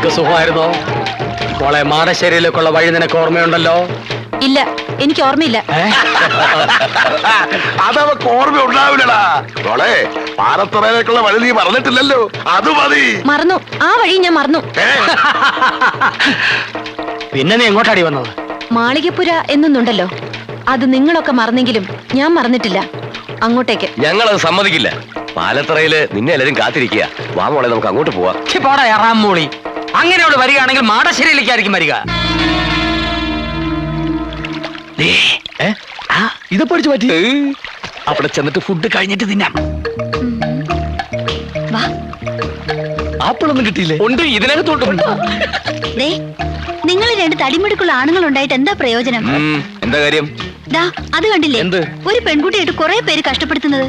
നിനക്ക് സുഖമായിരുന്നോ? മോളെ, മാടശ്ശേരിയിലേക്കുള്ള വഴി നിനക്ക് ഓർമ്മയുണ്ടല്ലോ? ഇല്ല, എനിക്ക് ഓർമ്മയില്ല. അതവക്ക് ഓർമ്മ ഉണ്ടാവില്ലടാ മോളെ. പാലത്തറയിലേക്കുള്ള വഴി നീ മറന്നിട്ടില്ലല്ലോ, അത് മതി. മറന്നു, ആ വഴി ഞാൻ മറന്നു. പിന്നെ നീ എങ്ങോട്ടാടി വന്നത്? മാളികപ്പുര എന്നൊന്നുണ്ടല്ലോ, അത് നിങ്ങളൊക്കെ മറന്നെങ്കിലും ഞാൻ മറന്നിട്ടില്ല. അങ്ങോട്ടേക്ക്. ഞങ്ങളത് സമ്മതിക്കില്ല. പാലത്തറയില് നിന്നെ എല്ലാരും കാത്തിരിക്കുക. വാ മോളെ, നമുക്ക് അങ്ങോട്ട് പോവാം. പോടാ എറാമൂളി. അങ്ങനെയോട് വരികയാണെങ്കിൽ മാടശ്ശേരിയിലേക്കായിരിക്കും വരിക. ഇത് പഠിച്ചു പറ്റി. അവിടെ ചെന്നിട്ട് ഫുഡ് കഴിഞ്ഞിട്ട് തിന്നാം. ആപ്പിളൊന്നും കിട്ടിയില്ലേ? ഉണ്ട്, ഇതിനകത്തോട്ടുണ്ട്. നിങ്ങൾ രണ്ട് തടിമിടുക്കുള്ള ആണുങ്ങൾ ഉണ്ടായിട്ട് എന്താ പ്രയോജനം? എന്താ കാര്യം? അത് കണ്ടില്ലേ, എന്ത്? ഒരു പെൺകുട്ടിയായിട്ട് കുറെ പേര് കഷ്ടപ്പെടുത്തുന്നത്.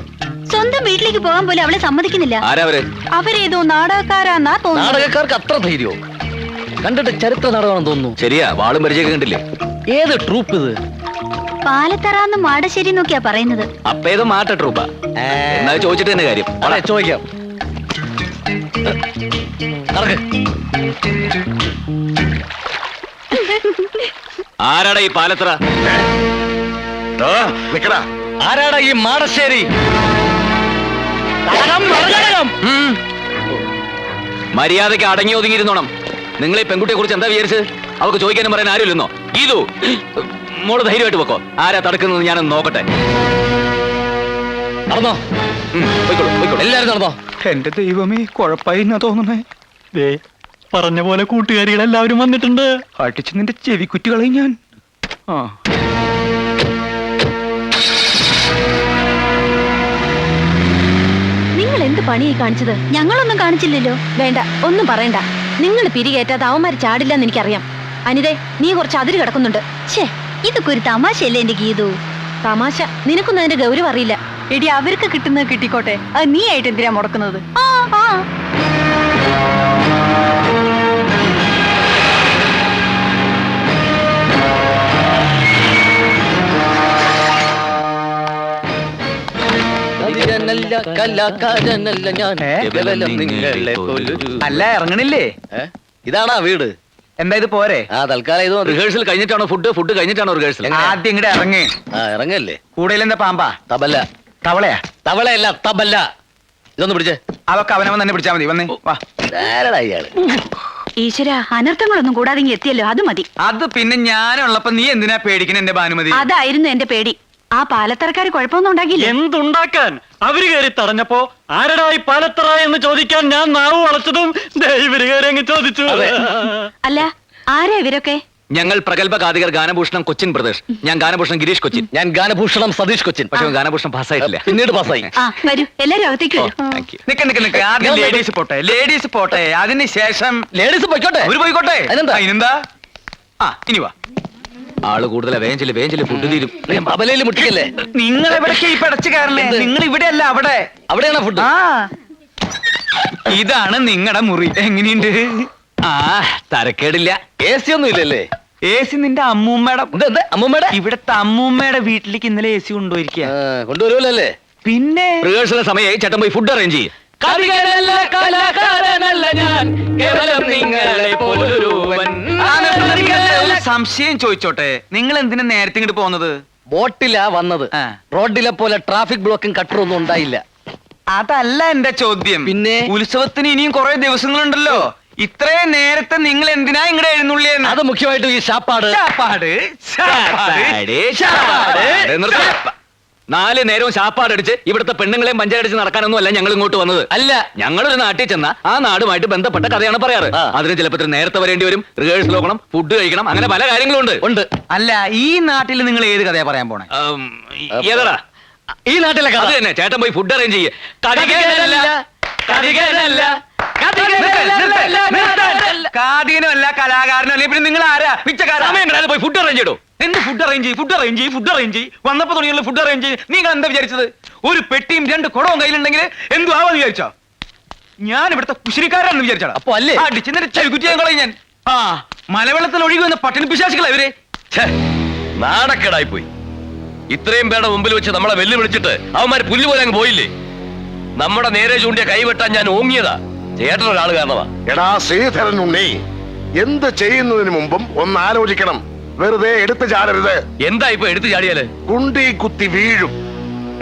സ്വന്തം വീട്ടിലേക്ക് പോകാൻ പോലും അവളെ സമ്മതിക്കുന്നില്ല. അവരേതോ നാടകക്കാരാന്നാ തോന്നുന്നു. നാടകക്കാർക്ക് അത്ര ധൈര്യമോ? കണ്ടിട്ട് ചരിത്ര നാടകമാണെന്ന് തോന്നുന്നു. ശരിയാ, വാളും പരിചയം കണ്ടില്ലേ? ഏത് ട്രൂപ്പ് ഇത്? പാലത്തറാന്ന് മാടശ്ശേരി നോക്കിയാ പറയുന്നത്. അപ്പൊ ഏതോ മാറ്റ ട്രൂപ്പാ. എന്നാ ചോദിച്ചിട്ട് തന്നെ കാര്യം. അതെ, ചോദിക്കാം. ആരാടാ ഈ പാലത്തറ? ആരാടാ ഈ മാടശ്ശേരി? മര്യാദയ്ക്ക് അടങ്ങി ഒതുങ്ങിയിരുന്നോണം. നിങ്ങൾ ഈ പെൺകുട്ടിയെ കുറിച്ച് എന്താ വിചാരിച്ചത്? അവർക്ക് ചോദിക്കാനും പറയാൻ ആരുമില്ലെന്നോ? ഇതു മോള് ധൈര്യമായിട്ട് വെക്കോ. ആരാ തടുക്കുന്നത് ഞാനൊന്ന് നോക്കട്ടെ. നടന്നോ? എല്ലാരും നടന്നോ? എന്റെ ദൈവമേ, കുഴപ്പമായി എന്നാ തോന്നുന്നേ. പറഞ്ഞ പോലെ കൂട്ടുകാരികളെല്ലാവരും വന്നിട്ടുണ്ട്. അടിച്ച് നിന്റെ ചെവിക്കുറ്റികളെ ഞാൻ. നിങ്ങൾ എന്ത് പണിയായി കാണിച്ചത്? ഞങ്ങളൊന്നും കാണിച്ചില്ലല്ലോ. വേണ്ട, ഒന്നും പറയണ്ട. നിങ്ങൾ പിരികേറ്റാതെ അവന്മാര് ചാടില്ലെന്ന് എനിക്കറിയാം. അനിതേ, നീ കുറച്ച് അതിര് കിടക്കുന്നുണ്ട്. ഛേ, ഇതൊക്കെ ഒരു തമാശയല്ലേ എന്റെ ഗീതു? തമാശ? നിനക്കൊന്നും അതിന്റെ ഗൗരവം അറിയില്ല. എടി, അവർക്ക് കിട്ടുന്നത് കിട്ടിക്കോട്ടെ. അത് നീ ആയിട്ട് എന്തിനാ മുടക്കുന്നത്? അല്ല, ഇറങ്ങണില്ലേ? ഇതാണാ വീട്? എന്താ ഇത് പോരെ? തൽക്കാലം ഇത് റിഹേഴ്സൽ കഴിഞ്ഞിട്ടാണോ ഫുഡ് കഴിഞ്ഞിട്ടാണോ റിഹേഴ്സൽ? ആദ്യം ഇങ്ങടെ ഇറങ്ങ്. ഇറങ്ങല്ലേ? കൂടുതൽ എന്താ പാമ്പാ? തബല. തവളയാ? തവളയല്ല, തബല്ല. ഇതൊന്ന് പിടിച്ചേ. അതൊക്കെ അവനവൻ തന്നെ പിടിച്ചാ മതി. വന്നേ, വാ. ഇയാള് ഈശ്വര, അനർത്ഥങ്ങളൊന്നും കൂടാതെ എത്തിയല്ലോ, അത് മതി. അത് പിന്നെ ഞാനുള്ളപ്പോ നീ എന്തിനാ പേടിക്കണ എന്റെ ഭാനുമതി? അതായിരുന്നു എന്റെ പേടി. ആ പാലത്തറക്കാര് കുഴപ്പമൊന്നും ഉണ്ടാക്കില്ല. എന്തുണ്ടാക്കാൻ? അവര് കയറി തടഞ്ഞപ്പോ ആരടാ ഈ പാലത്തറ എന്ന് ചോദിക്കാൻ ഞാൻ നാവ് വളച്ചതും ഇവര് കയറി അങ്ങ് ചോദിച്ചു. അല്ല, ആരാ ഇവരൊക്കെ? ഞങ്ങൾ പ്രഗത്ഭ ഗാതികർ ഗാനഭൂഷണം കൊച്ചിൻ പ്രദേശ്. ഞാൻ ഗാനഭൂഷണം ഗിരീഷ് കൊച്ചിൻ. ഞാൻ ഗാനഭൂഷണം സതീഷ് കൊച്ചിൻ. പക്ഷെ ഗാനഭൂഷണം പാസ്സായിട്ടില്ല. പിന്നീട് പാസ്സായി. വരൂ, എല്ലാരും അകത്തേക്ക് വരൂ. Thank you. നിക്ക് ആദ്യം ലേഡീസ് പോട്ടെ. അതിനുശേഷം ലേഡീസ് പോയിക്കോട്ടെ. അവര് പോയിക്കോട്ടെ. അതിനെന്താ? ഇനി വാ. ആള് കൂടുതലാ. വേഞ്ചില് ഫുഡ് തീരും. തബലയിൽ മുട്ടിക്കല്ലേ? നിങ്ങൾ എവിടേക്ക് ഈ പടച്ചു കയറണേ? നിങ്ങൾ ഇവിടെ അല്ല, അവിടെ. അവിടെയാണ് ഫുഡ്. ഇതാണ് നിങ്ങളുടെ മുറി. എങ്ങനെയുണ്ട്? തരക്കേടില്ല. AC ഒന്നും ഇല്ലല്ലേ? AC നിന്റെ അമ്മൂമ്മയുടെ. അമ്മൂമ്മയുടെ? ഇവിടത്തെ അമ്മൂമ്മയുടെ വീട്ടിലേക്ക് ഇന്നലെ AC കൊണ്ടുപോയിരിക്കുക. കൊണ്ടുവരുമല്ലേ? പിന്നെ റിഹേഴ്സൽ സമയമായി. ചേട്ടൻ പോയി ഫുഡ് അറേഞ്ച് ചെയ്യും. സംശയം ചോദിച്ചോട്ടെ, നിങ്ങൾ എന്തിനാ നേരത്തെ ഇങ്ങോട്ട് പോകുന്നത്? ബോട്ടിലാ വന്നത്. റോഡിലെ പോലെ ട്രാഫിക് ബ്ലോക്കും കട്ടറൊന്നും ഉണ്ടായില്ല. അതല്ല എന്റെ ചോദ്യം. പിന്നെ ഉത്സവത്തിന് ഇനിയും കുറെ ദിവസങ്ങളുണ്ടല്ലോ. ഇത്രയും നേരത്തെ നിങ്ങൾ എന്തിനാ ഇങ്ങടെ എഴുന്നള്ളിയെന്ന്? അത് മുഖ്യമായിട്ടും ഈ ശാപ്പാട്. 4 നേരവും ശാപ്പാടടിച്ച് ഇവിടുത്തെ പെണ്ണുങ്ങളെയും പഞ്ചായടിച്ച് നടക്കാനൊന്നും അല്ല ഞങ്ങൾ ഇങ്ങോട്ട് വന്നത്. അല്ല, ഞങ്ങളൊരു നാട്ടിൽ ചെന്ന ആ നാടുമായിട്ട് ബന്ധപ്പെട്ട കഥയാണ് പറയാറ്. അതിന് ചിലപ്പോൾ നേരത്തെ വരേണ്ടി വരും. റിഹേഴ്സൽ നോക്കണം, ഫുഡ് കഴിക്കണം, അങ്ങനെ പല കാര്യങ്ങളും ഉണ്ട്. അല്ല, ഈ നാട്ടിൽ നിങ്ങൾ ഏത് കഥയാ പറയാൻ പോണേ? ഏതാ ഈ നാട്ടിലെ കഥ തന്നെ. ചേട്ടൻ പോയി ഫുഡ് അറേഞ്ച് ചെയ്യേ. കാതികനുമല്ല, കലാകാരനല്ല, പിന്നെ നിങ്ങൾ ആരാ? പിച്ചക്കാരൻ പോയി ഫുഡ് അറേഞ്ച് ചെയ്തോ. എന്ത് ഫുഡ് അറേഞ്ച് ചെയ്യും? വന്നപ്പോ തുടങ്ങിയുള്ള ഫുഡ് അറേഞ്ച് ചെയ്യും. നിങ്ങൾ എന്താ വിചാരിച്ചത്? ഒരു പെട്ടിയും 2 കുടവും കയ്യിലുണ്ടെങ്കിൽ എന്തു ആവാന്ന് വിചാരിച്ചോ? ഞാൻ ഇവിടുത്തെ കുശിരിക്കാരാണെന്ന് വിചാരിച്ചാ? അപ്പൊ അല്ലേ അടിച്ചെന്നിട്ട് ചെവിക്കുറ്റിയാൻ കളയും ഞാൻ. മലവെള്ളത്തിൽ ഒഴുകി വന്ന പട്ടിണി പിശാചികളാ ഇവര്. നാണക്കേടായി പോയി. ഇത്രയും പേരുടെ മുമ്പിൽ വെച്ച് നമ്മളെ വെല്ലുവിളിച്ചിട്ട് അവന്മാര് പുല്ലുപോലെ അങ്ങ് പോയില്ലേ? നമ്മുടെ നേരെ ചൂണ്ടിയ കൈവെട്ടാൻ ഞാൻ ഓങ്ങിയതാ. ചേട്ടൻ ഒരാൾ കാരണമാ. എടാ ശ്രീധരൻ ഉണ്ണി, എന്ത് ചെയ്യുന്നതിന് മുമ്പും ഒന്ന് ആലോചിക്കണം. വെറുതെ എടുത്തു ചാടരുത്. എന്താ ഇപ്പൊ എടുത്തു ചാടിയാല്? കുണ്ടി കുത്തി വീഴും.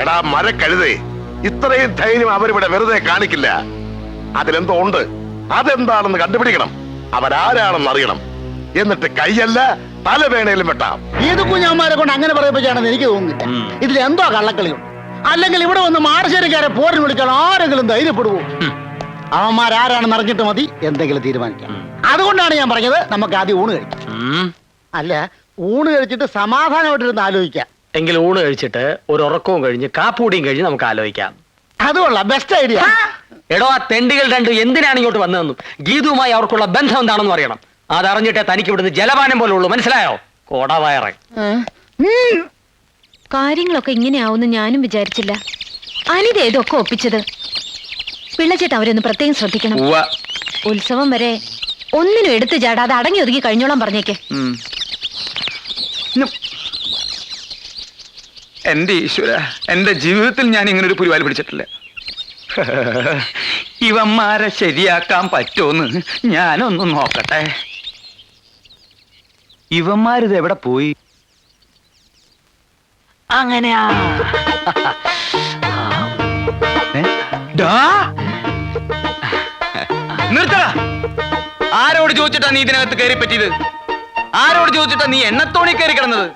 എടാ മരക്കഴുതേ, ഇത്രയും ധൈര്യം അവരിവിടെ വെറുതെ കാണിക്കില്ല. അതിലെന്തോ ഉണ്ട്. അതെന്താണെന്ന് കണ്ടുപിടിക്കണം. അവരാരാണെന്ന് അറിയണം. എന്നിട്ട് കൈയല്ല തല വേണേലും വെട്ടാം. ഏത് കുഞ്ഞാന്മാരെ കൊണ്ട് അങ്ങനെ പറയിപ്പിച്ചാണെന്ന് എനിക്ക് തോന്നുന്നില്ല. ഇതിൽ എന്തോ കള്ളക്കളിയുണ്ട്. അല്ലെങ്കിൽ ഇവിടെ വന്ന് മാടശ്ശേരിക്കാരെ പോരിന് വിളിച്ചാൽ ആരെങ്കിലും ധൈര്യപ്പെടുവോ? അവന്മാരാരാണെന്ന് അറിഞ്ഞിട്ട് മതി എന്തെങ്കിലും തീരുമാനിക്കാം. അതുകൊണ്ടാണ് ഞാൻ പറഞ്ഞത് നമുക്ക് ആദ്യം ഊണ് കഴിക്കാം. അല്ല, ഊണ് കഴിച്ചിട്ട് സമാധാനമായിട്ടിരുന്ന് ആലോചിക്കാം. എങ്കിൽ ഊണ് കഴിച്ചിട്ട് ഒരു ഉറക്കവും കഴിഞ്ഞ് കാപ്പൂടിയും കഴിഞ്ഞ് നമുക്ക് ആലോചിക്കാം. അതുകൊള്ള ബെസ്റ്റ് ഐഡിയ. എടോ, ആ തെണ്ടികൾ രണ്ടും എന്തിനാണ് ഇങ്ങോട്ട് വന്നതെന്നും ഗീതുവുമായി അവർക്കുള്ള ബന്ധം എന്താണെന്ന് അറിയണം. അതറിഞ്ഞിട്ടേ തനിക്ക് ഇവിടുന്ന് ജലപാനം പോലെ ഉള്ളൂ. മനസ്സിലായോ? കോടവയറ. കാര്യങ്ങളൊക്കെ ഇങ്ങനെയാവുമെന്ന് ഞാനും വിചാരിച്ചില്ല. അനിത ഇതൊക്കെ ഒപ്പിച്ചത്. പിള്ളച്ചേട്ടൻ അവരൊന്ന് പ്രത്യേകം ശ്രദ്ധിക്കണം. ഉത്സവം വരെ ഒന്നിനും എടുത്തു ചാടാതെ അടങ്ങി ഒതുങ്ങി കഴിഞ്ഞോളാം പറഞ്ഞേക്ക്. എന്റെ ഈശ്വര, എന്റെ ജീവിതത്തിൽ ഞാൻ ഇങ്ങനെ ഒരു പുലിവാല് പിടിച്ചിട്ടില്ല. ഇവന്മാരെ ശരിയാക്കാൻ പറ്റുമെന്ന് ഞാനൊന്ന് നോക്കട്ടെ. ഇവന്മാരിത് എവിടെ പോയി? അങ്ങനെയാ. നിർത്തടാ. ആരോട് ചോദിച്ചിട്ടാ നീ ഇതിനകത്ത് കയറി പറ്റിയത്? ആരോട് ചോദിച്ചിട്ടാ നീ എണ്ണത്തോണി കയറി കിടന്നത്?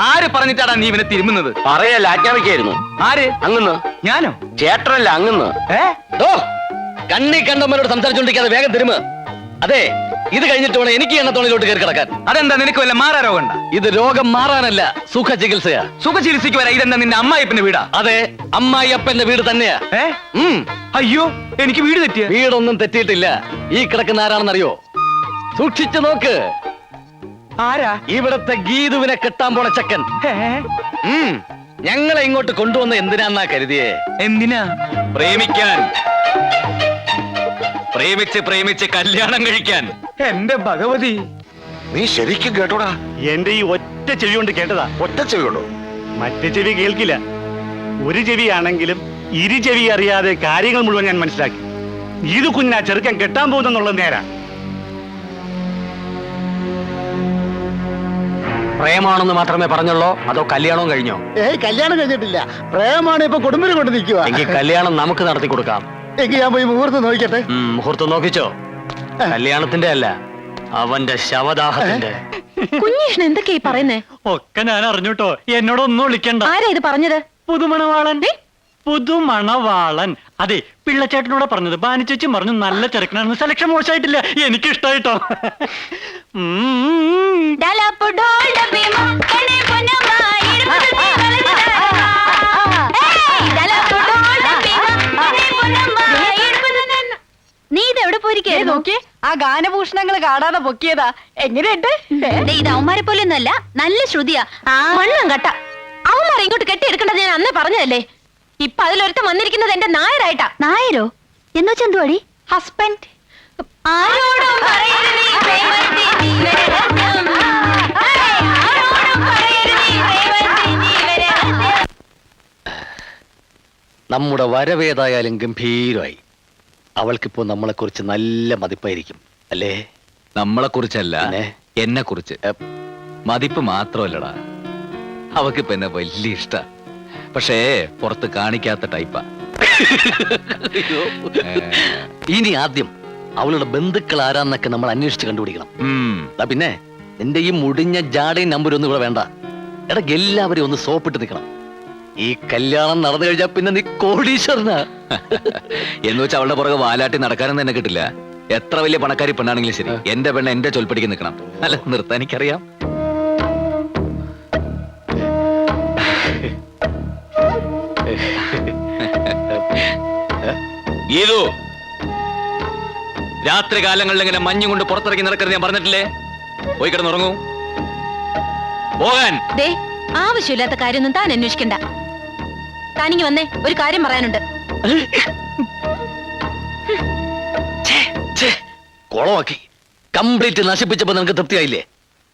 ആര് പറഞ്ഞിട്ടാടാ നീ ഇവനെ തിരുമുന്നത്? പറയല്ല, ആജ്ഞാപിക്കായിരുന്നു. ആര്? അങ്ങന്ന്. ഞാനോ? ചേട്ടനല്ല, അങ്ങന്ന്. ഓ, കണ്ണി കണ്ടമ്മനോട് സംസാരിച്ചോണ്ടിരിക്കാതെ വേഗം തിരുമ. അതെ, ഇത് കഴിഞ്ഞിട്ട് വേണം എനിക്ക് എണ്ണത്തോണിലോട്ട് കയറി കിടക്കാൻ. അതെന്താ, നിനക്ക് വല്ല മാറാ രോഗം ഉണ്ടാ? ഇത് രോഗം മാറാനല്ല, സുഖ ചികിത്സയാ. സുഖ ചികിത്സയ്ക്ക് വരാ. ഇതെന്താ നിന്റെ അമ്മായിപ്പന്റെ വീടാ? അതെ, അമ്മായിയപ്പന്റെ വീട് തന്നെയാ. അയ്യോ, എനിക്ക് വീട് തെറ്റിയ? വീടൊന്നും തെറ്റിയിട്ടില്ല. ഈ കിടക്കുന്ന ആരാണെന്നറിയോ? സൂക്ഷിച്ചു നോക്ക്. ആരാ? ഇവിടത്തെ ഗീതുവിനെ കെട്ടാൻ പോണ ചക്കൻ. ഞങ്ങളെ ഇങ്ങോട്ട് കൊണ്ടുവന്ന എന്തിനാന്നാ കരുതിയേ? എന്തിനാ? പ്രേമിക്കാൻ. പ്രേമിച്ച് കല്യാണം കഴിക്കാൻ. എന്റെ ഭഗവതി, നീ ശരിക്കും കേട്ടോടാ? എന്റെ ഈ ഒറ്റ ചെവി കൊണ്ട് കേട്ടതാ. ഒറ്റ ചെവിയുണ്ടോ? മറ്റേ ചെവി കേൾക്കില്ല. ഒരു ചെവിയാണെങ്കിലും ഇരു ചെവി അറിയാതെ കാര്യങ്ങൾ മുഴുവൻ ഞാൻ മനസ്സിലാക്കി. ഇത് കുഞ്ഞാ ചെറുക്കൻ കെട്ടാൻ പോകുന്നെന്നുള്ളത് നേരാ. പ്രേമാണെന്ന് മാത്രമേ പറഞ്ഞുള്ളൂ, അതോ കല്യാണവും കഴിഞ്ഞോ? കല്യാണം കഴിഞ്ഞിട്ടില്ല. പ്രേമാണ് ഇപ്പൊ കുടുംബം കൊണ്ട് നിൽക്കുക. എങ്കിൽ കല്യാണം നമുക്ക് നടത്തി കൊടുക്കാം. എങ്കിൽ ഞാൻ പോയി മുഹൂർത്തം നോക്കിക്കട്ടെ. മുഹൂർത്തം നോക്കിച്ചോ? കല്യാണത്തിന്റെ അല്ല, അവന്റെ ശവദാഹത്തിന്റെ. കുഞ്ഞീഷ്ണ എന്തൊക്കെയാ പറയുന്നേ? ഒക്കെ ഞാൻ അറിഞ്ഞൂട്ടോ. എന്നോടൊന്നും വിളിക്കണ്ട. ആരാ ഇത് പറഞ്ഞത്? പുതുമണവാളൻ. പുതുമണവാളൻ. അതെ, പിള്ളച്ചേട്ടനോട് പറഞ്ഞത്. ബാനിച്ചേച്ചി പറഞ്ഞു നല്ല ചെറുക്കനാണെന്ന്. സെലക്ഷൻ മോശമായിട്ടില്ല, എനിക്ക് ഇഷ്ടായിട്ടോ. നീ ഇതെവിടെ പോയിരിക്കുന്നു? നോക്കി, ആ ഗാനഭൂഷണങ്ങൾ കാണാതെ പൊക്കിയതാ. എങ്ങനെയുണ്ട്? ഇത് അവന്മാരെ പോലെ ഒന്നല്ല, നല്ല ശ്രുതിയാ. മണ്ണും കട്ട. അവന്മാരെ ഇങ്ങോട്ട് കെട്ടിയെടുക്കേണ്ടത് ഞാൻ അന്നേ പറഞ്ഞതല്ലേ. ഇപ്പൊ അതിലൊരുത്തം വന്നിരിക്കുന്നത് എന്റെ നായരായിട്ടാ. നായരോ? എന്ന് വെച്ചാ എന്തുവാടി? ഹസ്ബൻഡ്. ആരോടും പറയരുത് നീ പ്രേമത്തിൽ ജീവരഹസ്യം. ആരോടും പറയരുത് നീ പ്രേമത്തിൽ ജീവരഹസ്യം. നമ്മുടെ വരവേതായാലും ഗംഭീരമായി. അവൾക്കിപ്പോ നമ്മളെ കുറിച്ച് നല്ല മതിപ്പായിരിക്കും അല്ലേ? നമ്മളെ കുറിച്ചല്ല, എന്നെ കുറിച്ച്. മതിപ്പ് മാത്രമല്ലടാ, അവക്കിപ്പോ എന്നെ വലിയ ഇഷ്ട. പക്ഷേ പുറത്ത് കാണിക്കാത്ത ടൈപ്പാ. ഇനി ആദ്യം അവളുടെ ബന്ധുക്കൾ ആരാന്നൊക്കെ നമ്മൾ അന്വേഷിച്ച് കണ്ടുപിടിക്കണം. പിന്നെ നിന്റെ ഈ മുടിഞ്ഞ ജാടയും നമ്പരൊന്നും ഇവിടെ വേണ്ട. ഇടയ്ക്ക് എല്ലാവരും ഒന്ന് സോപ്പിട്ട് നിൽക്കണം. ഈ കല്യാണം നടന്നു കഴിഞ്ഞാൽ പിന്നെ നീ കോടീശ്വരനാ. എന്ന് വെച്ചാൽ അവളുടെ പുറകെ വാലാട്ടി നടക്കാനൊന്നും എന്നെ കിട്ടില്ല. എത്ര വലിയ പണക്കാരി പെണ്ണാണെങ്കിലും ശരി, എന്റെ പെണ്ണ് എന്റെ ചൊൽപ്പടിക്ക് നിൽക്കണം. അല്ല, നിർത്താൻ എനിക്കറിയാം. ഗീതു, രാത്രി കാലങ്ങളിൽ ഇങ്ങനെ മഞ്ഞും കൊണ്ട് പുറത്തിറങ്ങി നടക്കരുത് ഞാൻ പറഞ്ഞിട്ടില്ലേ? പോയി കിടന്നുറങ്ങൂ. പോകാൻ. ആവശ്യമില്ലാത്ത കാര്യമൊന്നും താൻ അന്വേഷിക്കണ്ട. താനിങ്ങി വന്നേ, ഒരു കാര്യം പറയാനുണ്ട്. കുളമാക്കി കംപ്ലീറ്റ് നശിപ്പിച്ചപ്പോ നിനക്ക് തൃപ്തിയായില്ലേ?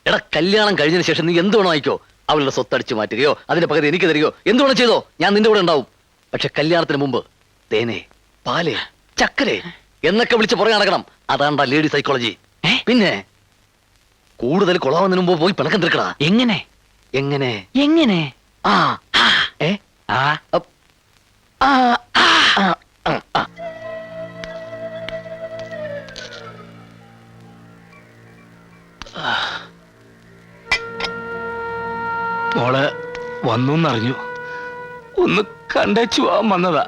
എടാ, കല്യാണം കഴിഞ്ഞതിന് ശേഷം നീ എന്ത് വേണോ ആയിക്കോ. അവളുടെ സ്വത്തടിച്ചു മാറ്റുകയോ അതിന്റെ പകരം എനിക്ക് തരികയോ എന്ത് വേണം ചെയ്തോ, ഞാൻ നിന്റെ കൂടെ ഉണ്ടാവും. പക്ഷെ കല്യാണത്തിന് മുമ്പ് തേനെ, പാല്, ചക്കരെ എന്നൊക്കെ വിളിച്ച് പുറകെ നടക്കണം. അതാണ്ടാ ലേഡി സൈക്കോളജി. പിന്നെ കൂടുതൽ കൊളാവുന്നതിന് മുമ്പ് പോയി പിണക്കം തീർക്കടാ. എങ്ങനെ എങ്ങനെ എങ്ങനെ ആ ഏ ആ അപ്പ്. ആ, ആ, ആ, ആ, ആ. മോള് വന്നറിഞ്ഞു, ഒന്ന് കണ്ടേച്ചു പോവാൻ വന്നതാ.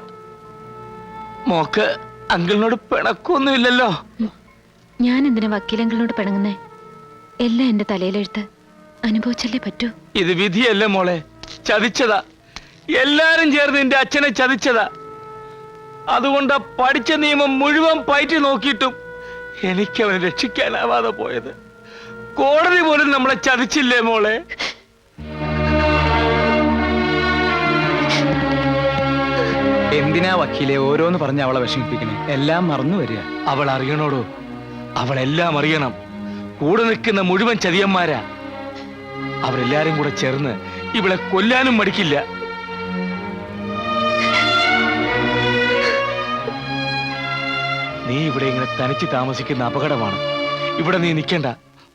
മോക്ക് അങ്കിളിനോട് പിണക്കൊന്നുമില്ലല്ലോ? ഞാൻ എന്തിനാ വക്കീലങ്ങളോട് പിണങ്ങുന്നേ? എല്ലാം എന്റെ തലയിലെഴുത്ത്. അനുഭവിച്ചല്ലേ പറ്റൂ. ഇത് വിധിയല്ലേ മോളെ, ചതിച്ചതാ. എല്ലാരും ചേർന്ന് നിന്റെ അച്ഛനെ ചതിച്ചതാ. അതുകൊണ്ടാ പഠിച്ച നിയമം മുഴുവൻ പയറ്റി നോക്കിയിട്ടും എനിക്ക് അവനെ രക്ഷിക്കാനാവാതെ പോയത്. കോടതി പോലും നമ്മളെ ചതിച്ചില്ലേ മോളെ? എന്തിനാ വക്കീലെ ഓരോന്ന് പറഞ്ഞ് അവളെ വിഷമിപ്പിക്കണേ? എല്ലാം മറന്നു വരിക. അവൾ അറിയണോടോ, അവളെല്ലാം അറിയണം. കൂടെ നിൽക്കുന്ന മുഴുവൻ ചതിയന്മാരാ. അവരെല്ലാരും കൂടെ ചേർന്ന് ഇവളെ കൊല്ലാനും മടിക്കില്ല. നീ ഇവിടെ ഇങ്ങനെ തനിച്ച് താമസിക്കുന്ന അപകടമാണ്. ഇവിടെ നീ നിൽക്കണ്ട,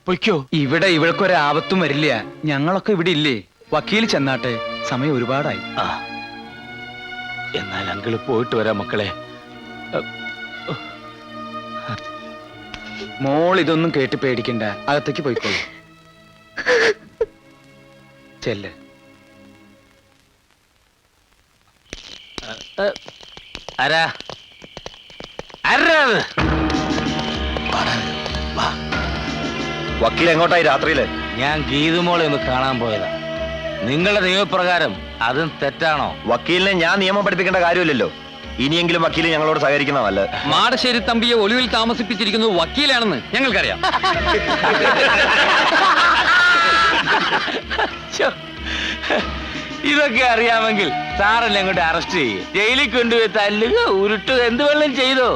പൊയ്ക്കോ. ഇവിടെ ഇവൾക്കൊരാപത്തും വരില്ല. ഞങ്ങളൊക്കെ ഇവിടെ ഇല്ലേ? വക്കീൽ ചെന്നാട്ടെ, സമയം ഒരുപാടായി. ആ, എന്നാൽ അങ്കിള് പോയിട്ട് വരാം മക്കളെ. മോൾ ഇതൊന്നും കേട്ട് പേടിക്കണ്ട, അകത്തേക്ക് പോയിക്കോളൂ. ചെല്ല്. ആരാ ആരാ അത്? വക്കീൽ എങ്ങോട്ടായി രാത്രിയില്? ഞാൻ ഗീതുമോളെ ഒന്ന് കാണാൻ പോയതാ. നിങ്ങളുടെ നിയമപ്രകാരം അതും തെറ്റാണോ? വക്കീലിനെ ഞാൻ നിയമം പഠിപ്പിക്കേണ്ട കാര്യമില്ലല്ലോ. ഇനിയെങ്കിലും വക്കീൽ ഞങ്ങളോട് സഹകരിക്കുന്ന നല്ലത്. മാടശ്ശേരി തമ്പിയെ ഒളിവിൽ താമസിപ്പിച്ചിരിക്കുന്നത് വക്കീലാണെന്ന് ഞങ്ങൾക്കറിയാം. ശ്ശോ, ഇതൊക്കെ അറിയാമെങ്കിൽ സാറല്ലേ അങ്ങോട്ട് അറസ്റ്റ് ചെയ്യ്, ജയിലിൽ കൊണ്ടുപോയി തല്ലുക, ഉരുട്ടുക, എന്ത് വെള്ളം ചെയ്തോ.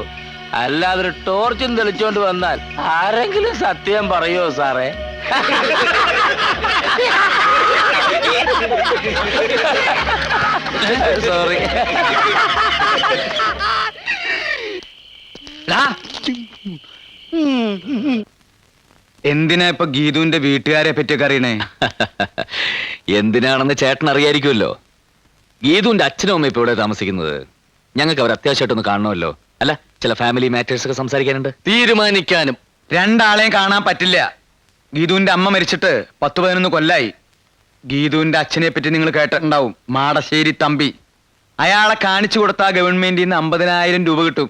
അല്ലാതെ ഒരു ടോർച്ചും തെളിച്ചോണ്ട് വന്നാൽ ആരെങ്കിലും സത്യം പറയോ സാറേ? സോറി. എന്തിനാ ഇപ്പൊ ഗീതുവിന്റെ വീട്ടുകാരെ പറ്റിയൊക്കെ അറിയണേ? എന്തിനാണെന്ന് ചേട്ടൻ അറിയായിരിക്കുമല്ലോ. ഗീതുവിന്റെ അച്ഛനും അമ്മയും ഇപ്പൊ ഇവിടെ താമസിക്കുന്നത്. ഞങ്ങൾക്ക് അവർ അത്യാവശ്യമായിട്ടൊന്ന് കാണണമല്ലോ. അല്ല, ചില ഫാമിലി മാറ്റേഴ്സ് ഒക്കെ സംസാരിക്കാനുണ്ട്. തീരുമാനിക്കാനും രണ്ടാളെയും കാണാൻ പറ്റില്ല. ഗീതുവിന്റെ അമ്മ മരിച്ചിട്ട് 10-11 കൊല്ലായി. ഗീതുവിന്റെ അച്ഛനെ പറ്റി നിങ്ങൾ കേട്ടിട്ടുണ്ടാവും, മാടശ്ശേരി തമ്പി. അയാളെ കാണിച്ചു കൊടുത്താൽ ഗവൺമെന്റിൽ നിന്ന് 50,000 രൂപ കിട്ടും.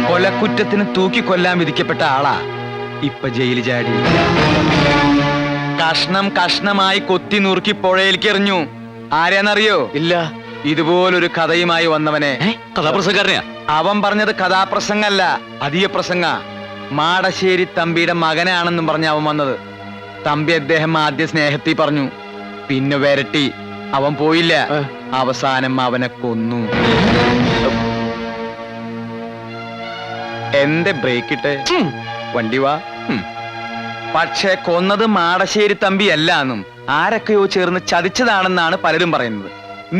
കൊലക്കുറ്റത്തിന് തൂക്കിക്കൊല്ലാൻ വിധിക്കപ്പെട്ട ആളാ. ഇപ്പൊ ജയിലിൽ ചാടി. കഷ്ണം കഷ്ണമായി കൊത്തി നുറുക്കി പുഴയിലേക്ക് എറിഞ്ഞു. ആരെന്നറിയോ? ഇല്ല. ഇതുപോലൊരു കഥയുമായി വന്നവനെ. കഥാപ്രസംഗക്കാരനെയാ? അവൻ പറഞ്ഞത് കഥാപ്രസംഗല്ല, അധിക പ്രസംഗ. മാടശ്ശേരി തമ്പിയുടെ മകനാണെന്നും പറഞ്ഞ അവൻ വന്നത്. തമ്പി അദ്ദേഹം ആദ്യ സ്നേഹത്തിൽ പറഞ്ഞു, പിന്നെ വരട്ടി. അവൻ പോയില്ല. അവസാനം അവനെ കൊന്നു. എന്റെ ബ്രേക്ക് ഇട്ട് വണ്ടി വാ. പക്ഷെ കൊന്നത് മാടശ്ശേരി തമ്പി അല്ലാന്നും ആരൊക്കെയോ ചേർന്ന് ചതിച്ചതാണെന്നാണ് പലരും പറയുന്നത്.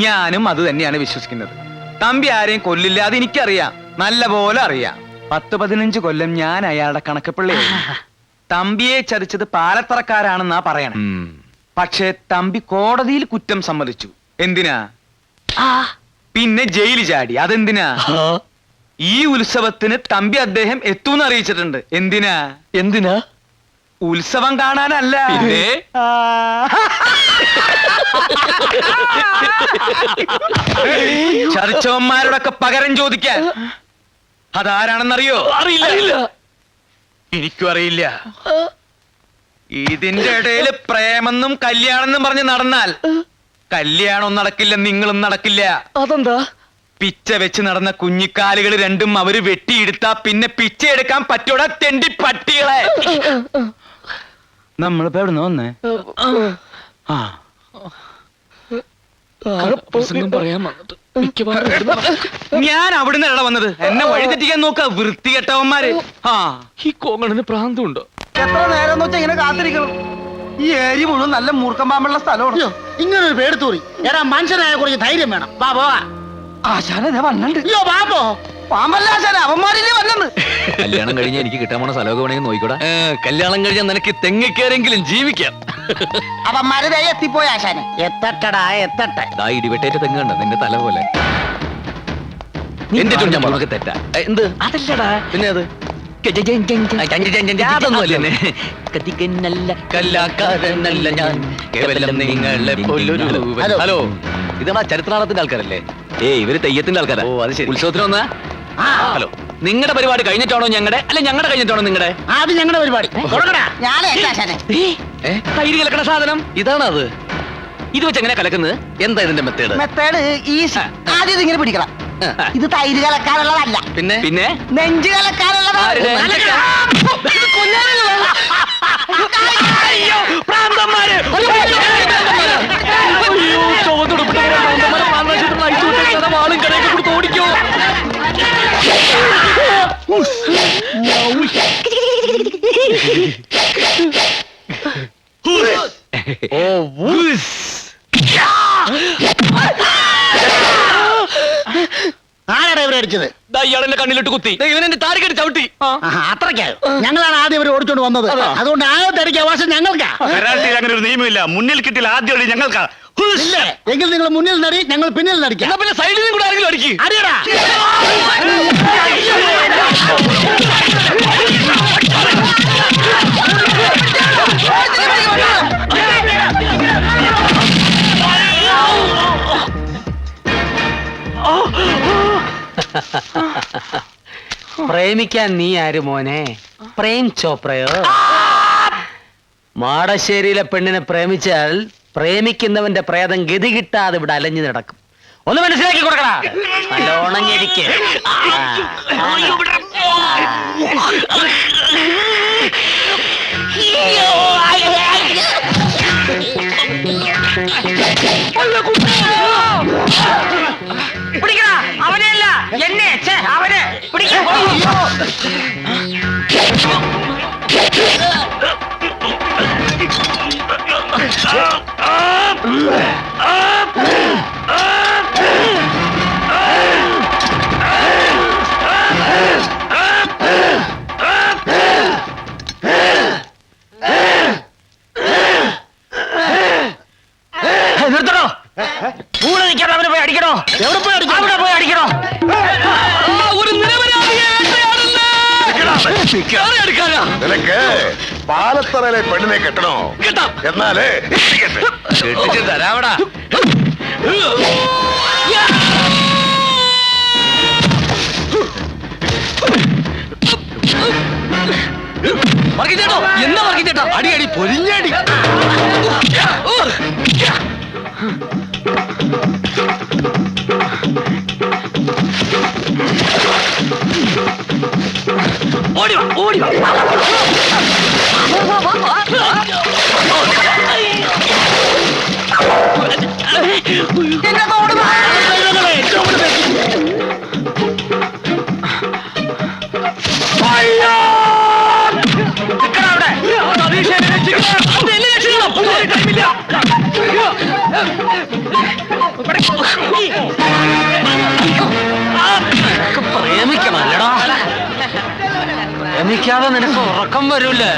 ഞാനും അത് തന്നെയാണ് വിശ്വസിക്കുന്നത്. തമ്പി ആരെയും കൊല്ലില്ല, അത് എനിക്കറിയാം, നല്ല പോലെ അറിയാം. 10-15 കൊല്ലം ഞാൻ അയാളുടെ കണക്കപ്പിള്ളി. തമ്പിയെ ചതിച്ചത് പാലത്തറക്കാരാണെന്നാ പറയണേ. പക്ഷെ തമ്പി കോടതിയിൽ കുറ്റം സമ്മതിച്ചു. എന്തിനാ? പിന്നെ ജയിലിൽ ചാടി. അതെന്തിനാ? ഈ ഉത്സവത്തിന് തമ്പി അദ്ദേഹം എത്തൂന്ന് അറിയിച്ചിട്ടുണ്ട്. എന്തിനാ? എന്തിനാ? ഉത്സവം കാണാനല്ല. പിന്നെ? ചതിച്ചവന്മാരോടൊക്കെ പകരം ചോദിക്കാൻ. അതാരാണെന്നറിയോ? അറിയില്ല. എനിക്കും അറിയില്ല. ഇതിന്റെ ഇടയിൽ പ്രേമെന്നും കല്യാണെന്നും പറഞ്ഞ് നടന്നാൽ കല്യാണം നടക്കില്ല, നിങ്ങളും നടക്കില്ല. അതെന്താ? പിച്ച വെച്ച് നടന്ന കുഞ്ഞിക്കാലുകൾ രണ്ടും അവര് വെട്ടിയെടുത്താ പിന്നെ പിച്ച എടുക്കാൻ പറ്റൂടാ, തെണ്ടി പട്ടികളെ. നമ്മളിപ്പോ എവിടുന്ന് വന്നേ? ആ, പ്രസംഗം പറയാൻ വന്നിട്ട് ഞാൻ അവിടുന്ന് എവിടെ വന്നത്? എന്നെ വഴി തെറ്റിക്കാൻ നോക്ക, വൃത്തികെട്ടവന്മാര്. ആ, ഈ കോങ്ങണിന് പ്രാന്തമുണ്ടോ? എത്ര നേരം എന്ന് വെച്ചാൽ ഇങ്ങനെ കാത്തിരിക്കണം? ഈ ഏരി മുഴുവൻ നല്ല മൂർക്കം പാമ്പുള്ള സ്ഥലമാണ്. ഇങ്ങനെ ഒരു പേടിത്തൂറി. എടാ, മനുഷ്യനായ കുറച്ച് ധൈര്യം വേണം. ബാബോ, ആശാനെ വന്നിട്ടുണ്ട്. അയ്യോ ബാബോ, പാമ്പല്ലാശാന അവന്മാരില്ലേ വന്നെന്ന്. കല്യാണം കഴിഞ്ഞ എനിക്ക് കിട്ടാൻ പോണ സ്ഥലമൊക്കെ വേണമെങ്കിൽ നോക്കിക്കൂടാ. കല്യാണം കഴിഞ്ഞാൽ നിനക്ക് തെങ്ങിക്കേരെങ്കിലും ജീവിക്കാം. അവന്മാര് ദേ എത്തിപ്പോയി ആശാനെ. എത്തട്ടടാ എത്തട്ടെ. ദാ ഇടിവെട്ടേറ്റ തെങ്ങുണ്ട് നിന്റെ തല പോലെ. എന്റെ ചുണ്ട് ഞാൻ നമുക്ക് തെറ്റാ. എന്ത് അതല്ലടാ. പിന്നെ അത് അതൊന്നുമല്ലേ കലാകാരനല്ല ഞാൻ, കേവലം നിങ്ങളെ പോലൊരു. ഹലോ, ഇതാ ചരിത്രനാളത്തിന്റെ ആൾക്കാരല്ലേ? ഇവര് തെയ്യത്തിന്റെ ആൾക്കാരാ. ഓ, അത് ശരി. ഉത്സവത്തിന് വന്നാ? ആ, ഹലോ, നിങ്ങളുടെ പരിപാടി കഴിഞ്ഞിട്ടാണോ ഞങ്ങളുടെ, അല്ല ഞങ്ങളുടെ കഴിഞ്ഞിട്ടാണോ നിങ്ങളുടെ? ആദ്യം ഞങ്ങളുടെ പരിപാടി തുടങ്ങടാ. ഞാനേ ആശാനെ. തൈര് കലക്കണ സാധനം ഇതാണ് അത്. ഇത് വെച്ച് എങ്ങനെ കലക്കുന്നത്? എന്താ ഇതിന്റെ മെത്തേഡ്? Method easy. ആദ്യം ഇതിങ്ങനെ പിടിക്കണം. ഇത് തൈര് കലക്കാനുള്ളതല്ല, പിന്നെ പിന്നെ നെഞ്ച് കലക്കാനുള്ളതാണ്. ആരുടെ? ഇത് കൊല്ലാനുള്ളതാണ്. ആരാടാ ഇവരെ അടിച്ചത്? ഇയാളെന്നെ കണ്ണിലിട്ട് കുത്തി. ഇവനെന്റെ താരിക്കെട്ട് ചവിട്ടി. അത്രയ്ക്കായോ? ഞങ്ങളാണ് ആദ്യം ഇവരെ ഓടിച്ചോണ്ട് വന്നത്. അതുകൊണ്ട് ആദ്യത്തെ അടിക്കാൻ അവകാശം ഞങ്ങൾക്കാ. കരാട്ടയിൽ അങ്ങനെ ഒരു നിയമമില്ല. മുന്നിൽ കിട്ടിയാൽ ആദ്യം അടി ഞങ്ങൾക്കാ. ഇല്ലേ? എങ്കിൽ നിങ്ങൾ മുന്നിൽ നടി, ഞങ്ങൾ പിന്നിൽ നടിക്കാം. എന്നാ പിന്നെ സൈഡിലും കൂടെ ആരെങ്കിലും അടിക്കും. അടിയടാ. പ്രേമിക്കാൻ നീ ആര് മോനെ? പ്രേം ചോപ്രയോ? മാടശ്ശേരിയിലെ പെണ്ണിനെ പ്രേമിച്ചാൽ പ്രേമിക്കുന്നവന്റെ പ്രേതം ഗതി കിട്ടാതെ ഇവിടെ അലഞ്ഞു നടക്കും. ഒന്ന് മനസ്സിലാക്കി കൊടുക്കടാ. നല്ലോണം ഞെരിക്ക്. പിടിക്കടാ അവനെയല്ല എന്നെ. അവനെ പിടിക്കാൻ നിർത്തണോ? കൂടെ നിൽക്കാതെ അവനെ പോയി അടിക്കണോ? എവിടെ പോയി അടിക്കും? അവിടെ പോയി അടിക്കണോ? ഒരു നിരപരാധിയെ വേട്ടയാടുന്നു. കേറി എടുക്കാനാ. നിനക്ക് പാലത്തറയിലെ പെണ്ണിനെ കെട്ടണോ? കെട്ടാം. എന്നാലേ കെട്ടിച്ച് തരാവടാ. വർഗീച്ചേട്ടോ, എന്താ വർഗീച്ചേട്ടാ? അടി അടി പൊരിഞ്ഞടി. ഓടി വാ, ഓടി വാ. പ്രേമിക്കണല്ലടാ. പ്രേമിക്കാതെ നിനക്ക് ഉറക്കം വരൂലേ?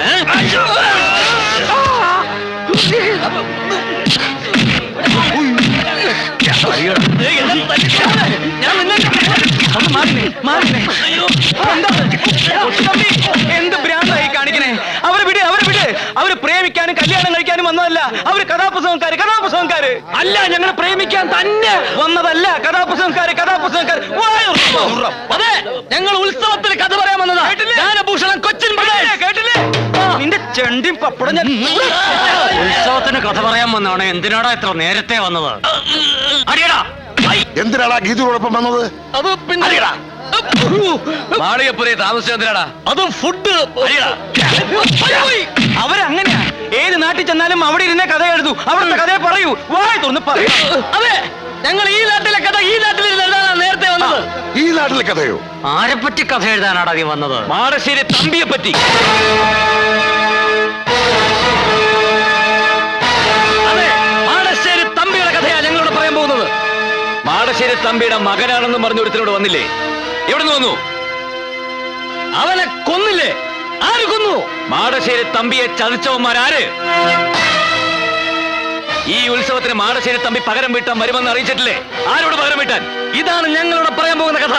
എന്ത് ഭ്രാന്തായി കാണിക്കണേ? അവരെ വിട്, അവരെ വിട്. അവര് പ്രേമിക്കാനും കല്യാണം കഴിക്കാനും വന്നതല്ല. അവര് കഥാപുസ്തകക്കാര്, കഥാപുസ്തകക്കാര് അല്ല. ഞങ്ങൾ പ്രേമിക്കാൻ തന്നെ വന്നതല്ല. കഥാപുസ്തകക്കാര്, കഥാപുസ്തകക്കാര്. അതെ, ഞങ്ങൾ ഉത്സവത്തിൽ കഥ പറയാൻ വന്നതാ. ഗാനഭൂഷണം കൊച്ചിൻ കേട്ടില്ലേ? നിന്റെ ചെണ്ടിയും പപ്പടം ഞാൻ ഉത്സവത്തിന് കഥ പറയാൻ വന്നാണ്. എന്തിനാടാ ഇത്ര നേരത്തെ വന്നത്? അടിയടാ. എന്തിനാടാ ഗീതയോടൊപ്പം വന്നത്? അത് പിന്നെ മാളികപ്പുരയെ താമസിച്ചെന്തിനാടാ? അത് ഫുഡ്. അവരങ്ങനെയാ. ഏത് നാട്ടിൽ ചെന്നാലും അവിടെ ഇരുന്നേ കഥ എഴുതൂ. അവിടുത്തെ കഥയെ പറയൂ. വായ തുറന്ന് പറയൂ. അതെ, ഞങ്ങൾ ഈ നാട്ടിലെ കഥ ഈ നാട്ടിൽ എഴുതാനാണ് നേരത്തെ വന്നത്. ഈ നാട്ടിലെ കഥയോ? ആരെപ്പറ്റി കഥ എഴുതാനാടാ നീ വന്നത്? മാടശ്ശേരി തമ്പിയെ പറ്റി. അതെ, മാടശ്ശേരി തമ്പിയുടെ കഥയാ ഞങ്ങളോട് പറയാൻ പോകുന്നത്. മാടശ്ശേരി തമ്പിയുടെ മകനാണെന്ന് പറഞ്ഞ ഒരുത്തരോട് വന്നില്ലേ? എവിടുന്ന് വന്നു? അവനെ കൊന്നില്ലേ? ആര് കൊന്നു? മാടശ്ശേരി തമ്പിയെ ചതിച്ചവന്മാരാര്? ഈ ഉത്സവത്തിന് മാടശ്ശേരി തമ്പി പകരം വീട്ടാൻ വരുമെന്ന് അറിയിച്ചിട്ടില്ലേ? ആരോട് പകരം വീട്ടാൻ? ഇതാണ് ഞങ്ങളോട് പറയാൻ പോകുന്ന കഥ.